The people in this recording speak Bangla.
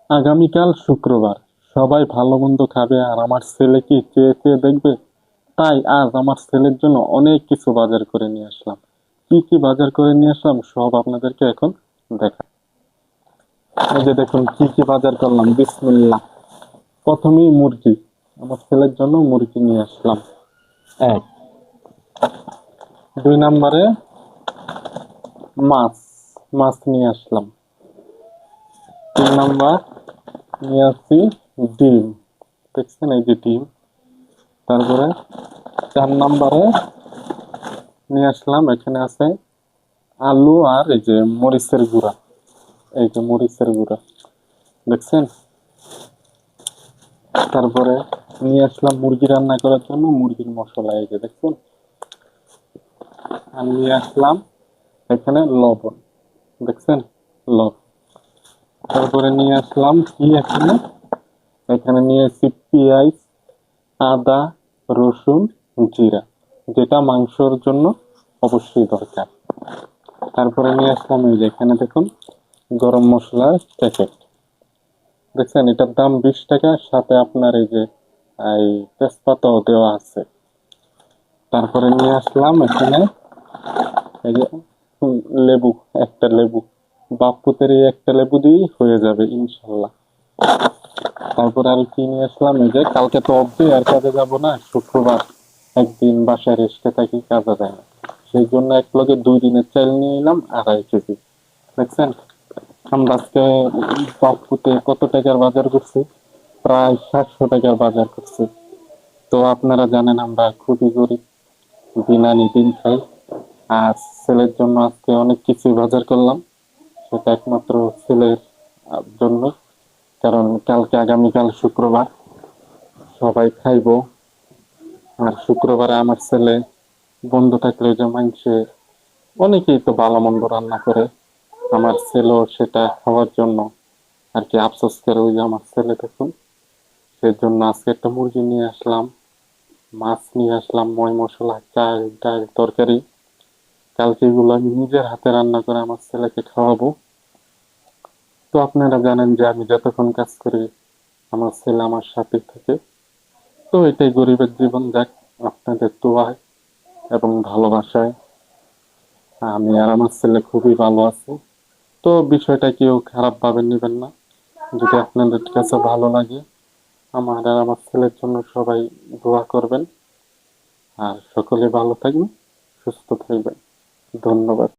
আগামীকাল শুক্রবার, সবাই ভালো মন্দ খাবে আর আমার ছেলে কি চেয়ে চেয়ে দেখবে। তাই আজ আমার ছেলের জন্য অনেক কিছু বাজার করে নিয়ে আসলাম। কি কি বাজার করে নিয়ে আসলাম সব আপনাদেরকে এখন দেখা। এই যে দেখুন কি কি বাজার করলাম, বিসমিল্লাহ। প্রথমেই মুরগি, আমার ছেলের জন্য মুরগি নিয়ে আসলাম এক। 2 নম্বরে মাছ, মাছ নিয়ে আসলাম। 3 নম্বর নিয়ে আসছি ডিম, দেখছেন এই যে ডিম। তারপরে 4 নম্বরে নিয়ে আসলাম, এখানে আছে আলু আর এই যে মরিচের গুঁড়া, এই যে মরিচের গুঁড়া, দেখছেন। তারপরে নিয়ে আসলাম মুরগি রান্না করার জন্য মুরগির মশলা, এই যে দেখছেন। আর নিয়ে আসলাম এখানে লবণ, দেখছেন, লবণ। তারপরে নিয়ে আসলাম কি এখানে, এখানে নিয়ে এসেছি পেঁয়াজ, আদা, রসুন, জিরা, যেটা মাংসর জন্য অবশ্যই দরকার। তারপরে নিয়ে আসলাম এই যে এখানে দেখুন গরম মশলার প্যাকেট, দেখছেন এটার দাম 20 টাকা, সাথে আপনার এই যে এই তেজপাতাও দেওয়া আছে। তারপরে নিয়ে আসলাম এখানে এই যে লেবু, একটা লেবু, বাপুতের এই একটা লেবু দিয়েই হয়ে যাবে ইনশাল্লাহ। তারপরে আর কি নিয়ে আসলাম, এই যে কালকে তো অফডে, আর কাজে যাব না, শুক্রবার একদিন বাসায় রেস্টে থাকি, কাজে যায় না। সেই জন্য এক লগে 2 দিনের চাল নিয়ে এলাম 2.5 কেজি, দেখছেন। আমরা আজকে বাপুতে কত টাকার বাজার করছি, প্রায় 700 টাকার বাজার করছি। তো আপনারা জানেন আমরা খুবই গরিব, দিন আনি দিন খাই। আর ছেলের জন্য আজকে অনেক কিছু বাজার করলাম, সেটা একমাত্র ছেলের জন্য। কারণ কালকে আগামীকাল শুক্রবার, সবাই খাইবো। আর শুক্রবারে আমার ছেলে বন্ধ থাকলে ওই যে মাংসে অনেকেই তো ভালো মন্দ রান্না করে, আমার ছেলেও সেটা খাওয়ার জন্য আর কি আফসোস করে। ওই যে আমার ছেলে দেখুন, সেজন্য আজকে একটা মুরগি নিয়ে আসলাম, মাছ নিয়ে আসলাম, ময় মশলা, চাল ডাল তরকারি। কালকে এগুলো আমি নিজের হাতে রান্না করে আমার ছেলেকে খাওয়াবো। তো আপনারা জানেন যে আমি যতক্ষণ কাজ করি আমার ছেলে আমার সাথে থাকে। তো এটাই গরিবের জীবন, যাক আপনাদের দোয়ায় এবং ভালোবাসায় আমি আর আমার ছেলে খুবই ভালো আছি। তো বিষয়টা কেউ খারাপ ভাবে নেবেন না। যদি আপনাদের কাছে ভালো লাগে, আমার আর আমার ছেলের জন্য সবাই দোয়া করবেন। আর সকলে ভালো থাকবেন, সুস্থ থাকবেন। ধন্যবাদ।